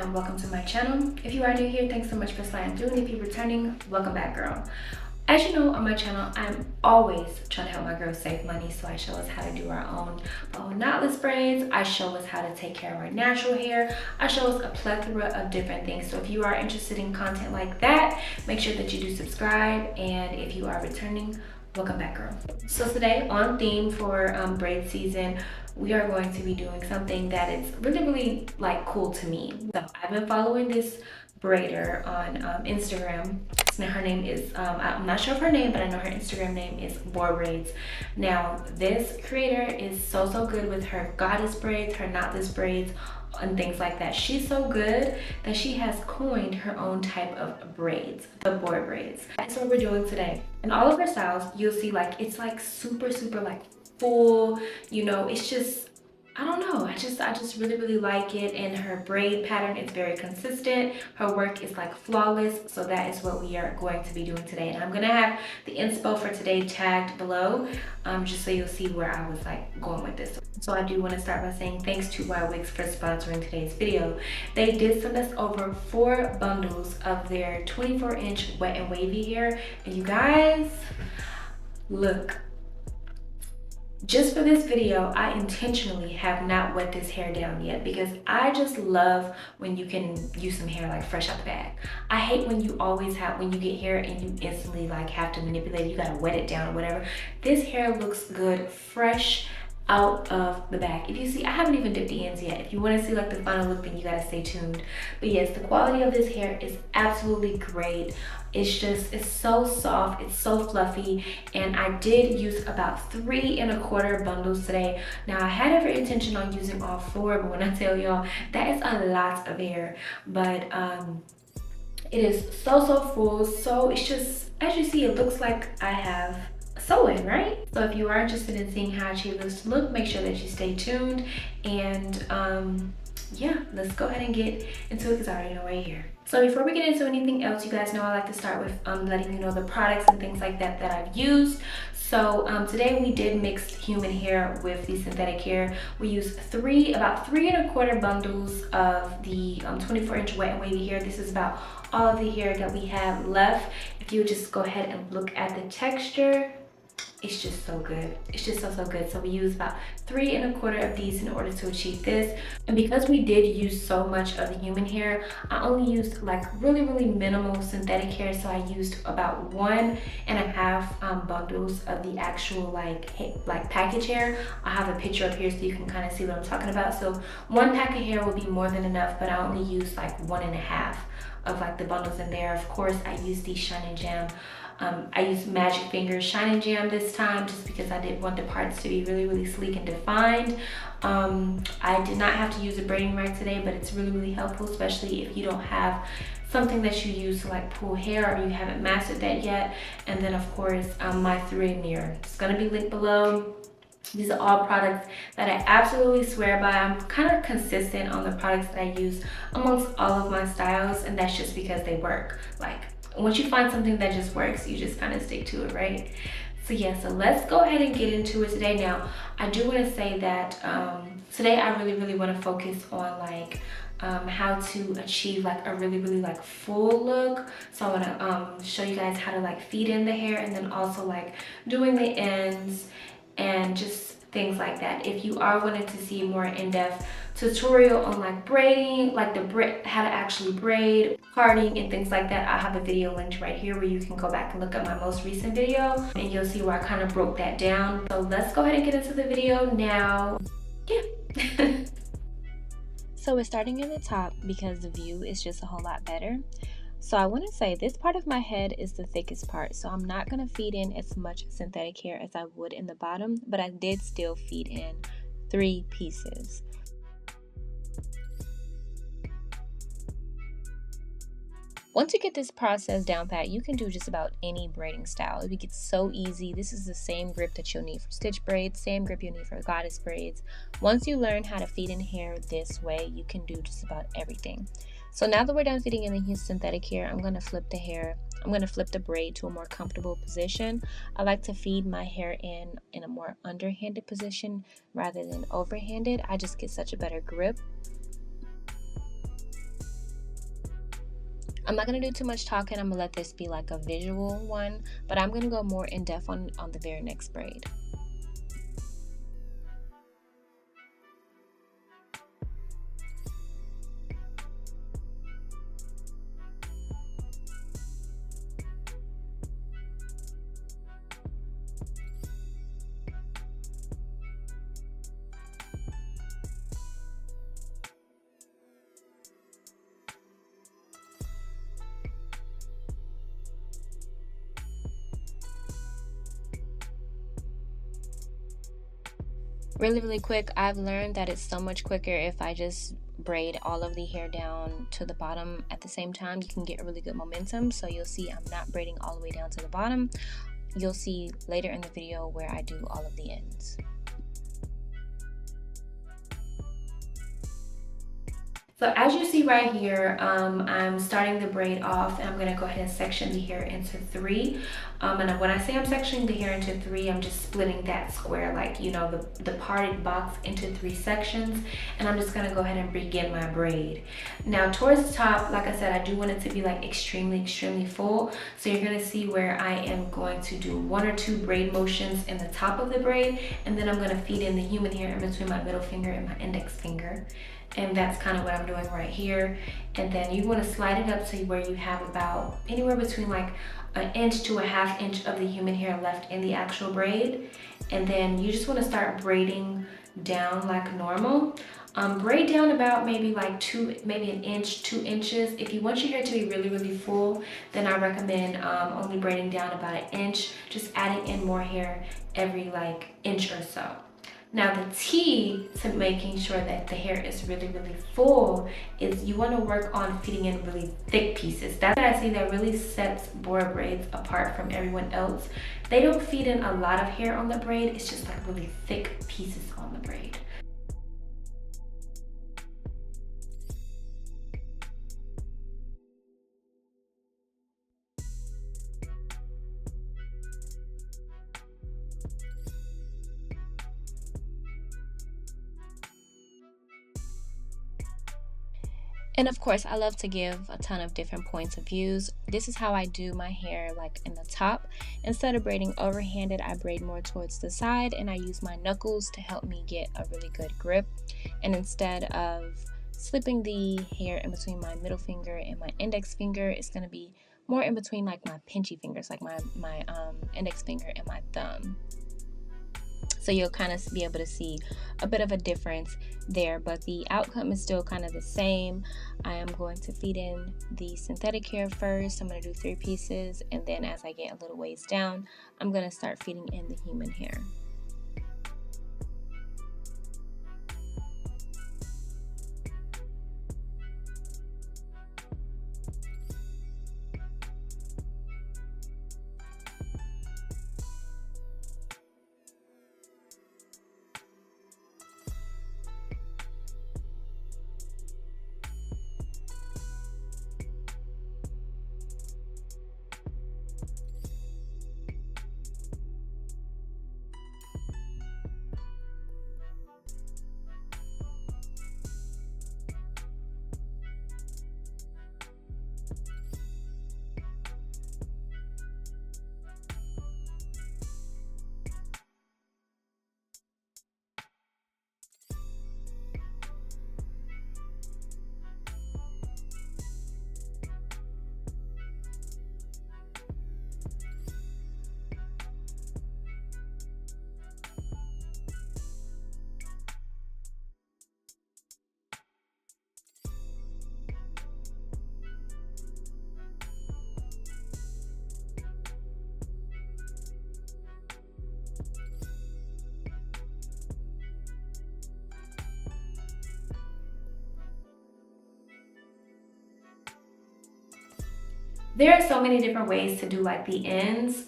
and welcome to my channel. If you are new here, thanks so much for sliding through, and if you're returning, welcome back, girl. As you know, on my channel, I'm always trying to help my girls save money, so I show us how to do our own Boho Knotless braids. I show us how to take care of our natural hair. I show us a plethora of different things. So if you are interested in content like that, make sure that you do subscribe, and if you are returning, welcome back, girl. So today, on theme for braid season, we are going to be doing something that is really like cool to me. So I've been following this braider on Instagram. Now her name is I'm not sure of her name, but I know her Instagram name is Bora Braids. Now this creator is so good with her goddess braids, her knotless braids, and things like that. She's so good that she has coined her own type of braids, the Bora braids. That's what we're doing today. In all of her styles, you'll see like it's like super like full, you know, it's just, I don't know, I just really like it. And her braid pattern is very consistent. Her work is like flawless. So that is what we are going to be doing today. And I'm gonna have the inspo for today tagged below, just so you'll see where I was like going with this. So I do want to start by saying thanks to Ywigs for sponsoring today's video. They did send us over 4 bundles of their 24-inch wet and wavy hair. And you guys, look. Just for this video, I intentionally have not wet this hair down yet because I just love when you can use some hair like fresh out the bag. I hate when you always have, when you get hair and you instantly like have to manipulate it, you gotta wet it down or whatever. This hair looks good, fresh out of the bag. If you see, I haven't even dipped the ends yet. If you want to see like the final look, then you gotta stay tuned. But yes, the quality of this hair is absolutely great. It's so soft, it's so fluffy, and I did use about 3 1/4 bundles today. Now I had every intention on using all 4, but when I tell y'all, that is a lot of hair. But it is so full. So it's just, as you see, it looks like I have sewing, right? So if you are interested in seeing how I achieve this look, make sure that you stay tuned. And yeah, let's go ahead and get into it because I already know right here. So before we get into anything else, you guys know I like to start with letting you know the products and things like that that I've used. So today we did mixed human hair with the synthetic hair. We used about 3 1/4 bundles of the 24-inch wet and wavy hair. This is about all of the hair that we have left. If you would just go ahead and look at the texture, it's just so good. It's just so good. So we used about 3 1/4 of these in order to achieve this. And because we did use so much of the human hair, I only used like really minimal synthetic hair. So I used about 1 1/2 bundles of the actual like package hair. I have a picture up here so you can kind of see what I'm talking about. So 1 pack of hair will be more than enough, but I only used like 1 1/2 of like the bundles in there. Of course, I used the Shine and Jam. I used Magic Fingers Shine and Jam this time just because I did want the parts to be really sleek and defined. I did not have to use a braiding rack today, but it's really helpful, especially if you don't have something that you use to like pull hair or you haven't mastered that yet. And then of course, my thread mirror. It's gonna be linked below. These are all products that I absolutely swear by. I'm kind of consistent on the products that I use amongst all of my styles, and that's just because they work. Like, once you find something that just works, you just kind of stick to it, right? So yeah, so let's go ahead and get into it today. Now, I do want to say that today I really want to focus on like how to achieve like a really like full look. So I want to show you guys how to like feed in the hair, and then also like doing the ends and just things like that. If you are wanting to see more in-depth tutorial on like braiding, like how to actually braid, parting, and things like that, I have a video linked right here where you can go back and look at my most recent video, and you'll see where I kind of broke that down. So let's go ahead and get into the video now. Yeah. So we're starting at the top because the view is just a whole lot better. So I want to say this part of my head is the thickest part, so I'm not going to feed in as much synthetic hair as I would in the bottom, but I did still feed in 3 pieces. Once you get this process down pat, you can do just about any braiding style. It gets so easy. This is the same grip that you'll need for stitch braids, same grip you'll need for goddess braids. Once you learn how to feed in hair this way, you can do just about everything. So now that we're done feeding in the synthetic hair, I'm going to flip the hair. I'm going to flip the braid to a more comfortable position. I like to feed my hair in a more underhanded position rather than overhanded. I just get such a better grip. I'm not going to do too much talking. I'm going to let this be like a visual one, but I'm going to go more in depth on the very next braid. Really quick, I've learned that it's so much quicker if I just braid all of the hair down to the bottom at the same time. You can get really good momentum. So you'll see I'm not braiding all the way down to the bottom. You'll see later in the video where I do all of the ends. So as you see right here, I'm starting the braid off, and I'm going to go ahead and section the hair into 3. And when I say I'm sectioning the hair into 3, I'm just splitting that square, like, you know, the parted box into 3 sections. And I'm just going to go ahead and begin my braid. Now towards the top, like I said, I do want it to be like extremely full. So you're going to see where I am going to do 1 or 2 braid motions in the top of the braid, and then I'm going to feed in the human hair in between my middle finger and my index finger. And that's kind of what I'm doing right here. And then you want to slide it up to where you have about anywhere between like 1 inch to 1/2 inch of the human hair left in the actual braid. And then you just want to start braiding down like normal. Braid down about maybe like 1 inch, 2 inches. If you want your hair to be really full, then I recommend only braiding down about 1 inch, just adding in more hair every like inch or so. Now the key to making sure that the hair is really full is you want to work on feeding in really thick pieces. That's what I see that really sets Bora braids apart from everyone else. They don't feed in a lot of hair on the braid, it's just like really thick pieces on the braid. And of course, I love to give a ton of different points of views. This is how I do my hair, like in the top. Instead of braiding overhanded, I braid more towards the side, and I use my knuckles to help me get a really good grip. And instead of slipping the hair in between my middle finger and my index finger, it's going to be more in between like my pinchy fingers, like my index finger and my thumb. So you'll kind of be able to see a bit of a difference there, but the outcome is still kind of the same. I am going to feed in the synthetic hair first. I'm going to do 3 pieces, and then as I get a little ways down, I'm going to start feeding in the human hair. There are so many different ways to do like the ends.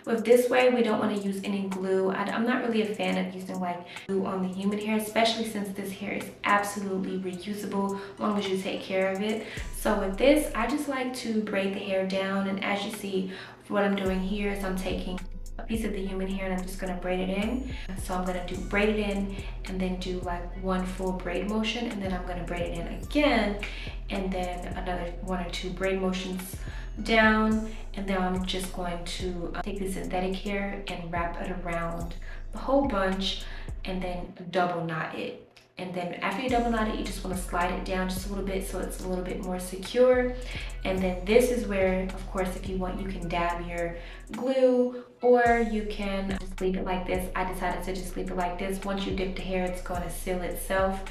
With this way, we don't want to use any glue. I'm not really a fan of using like glue on the human hair, especially since this hair is absolutely reusable as long as you take care of it. So with this, I just like to braid the hair down, and as you see, what I'm doing here is I'm taking a piece of the human hair and I'm just gonna braid it in. So I'm gonna do braid it in and then do like one full braid motion, and then I'm gonna braid it in again, and then another 1 or 2 braid motions down, and then I'm just going to take the synthetic hair and wrap it around the whole bunch and then double knot it. And then after you double knot it, you just want to slide it down just a little bit so it's a little bit more secure. And then this is where, of course, if you want, you can dab your glue, or you can just leave it like this. I decided to just leave it like this. Once you dip the hair, it's going to seal itself.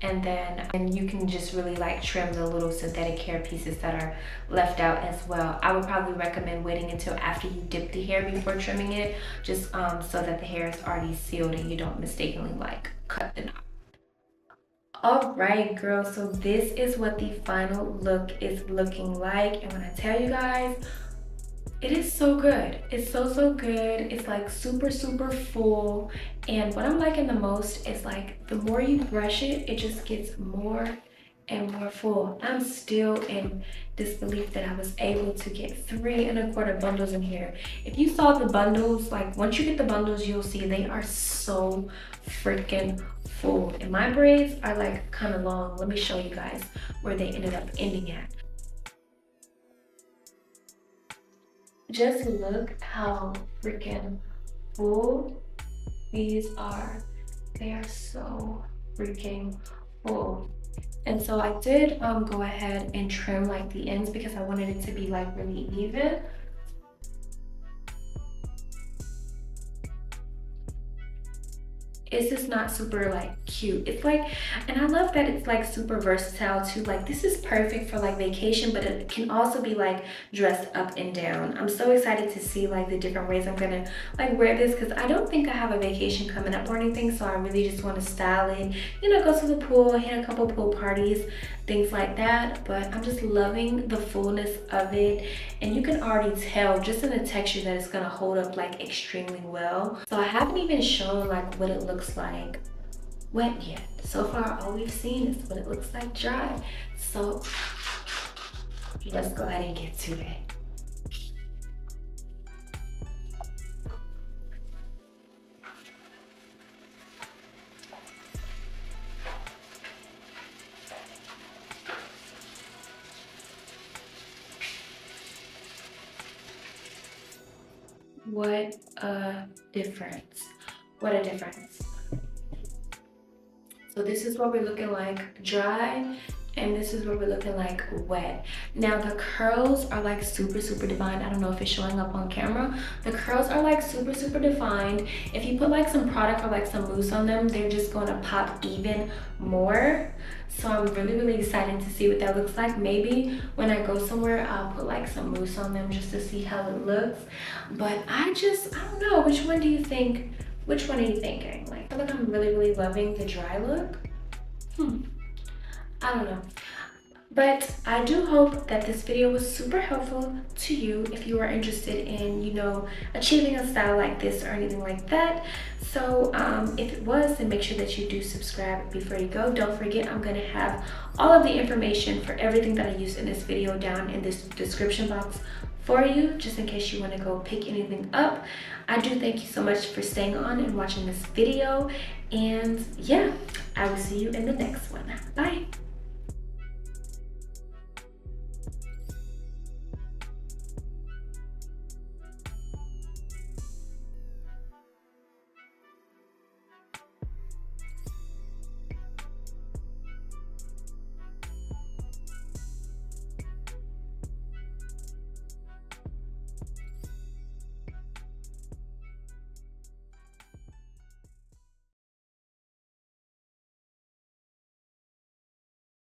And you can just really like trim the little synthetic hair pieces that are left out as well. I would probably recommend waiting until after you dip the hair before trimming it, just so that the hair is already sealed and you don't mistakenly like cut the knot. All right, girls, so this is what the final look is looking like. And when I tell you guys, it is so good. It's so good. It's like super full. And what I'm liking the most is like the more you brush it, it just gets more and more full. I'm still in disbelief that I was able to get 3 1/4 bundles in here. If you saw the bundles, like once you get the bundles, you'll see they are so freaking full. And my braids are like kind of long. Let me show you guys where they ended up ending at. Just look how freaking full these are. They are so freaking full. And so I did go ahead and trim like the ends because I wanted it to be like really even. It's just not super like cute. It's like, and I love that it's like super versatile too. Like this is perfect for like vacation, but it can also be like dressed up and down. I'm so excited to see like the different ways I'm gonna like wear this, because I don't think I have a vacation coming up or anything, so I really just want to style it, you know, go to the pool, hit a couple pool parties, things like that. But I'm just loving the fullness of it, and you can already tell just in the texture that it's gonna hold up like extremely well. So I haven't even shown like what it looks like wet yet. So far all we've seen is what it looks like dry. So let's go ahead and get to it. What a difference. What a difference. So this is what we're looking like dry, and this is what we're looking like wet. Now the curls are like super defined. I don't know if it's showing up on camera. The curls are like super defined. If you put like some product or like some mousse on them, they're just going to pop even more. So I'm really excited to see what that looks like. Maybe when I go somewhere, I'll put like some mousse on them just to see how it looks. But I don't know. Which one do you think? Which one are you thinking? Like, I feel like I'm really loving the dry look. I don't know. But I do hope that this video was super helpful to you if you are interested in, you know, achieving a style like this or anything like that. So if it was, then make sure that you do subscribe before you go. Don't forget, I'm going to have all of the information for everything that I used in this video down in this description box for you, just in case you want to go pick anything up. I do thank you so much for staying on and watching this video. And yeah, I will see you in the next one. Bye.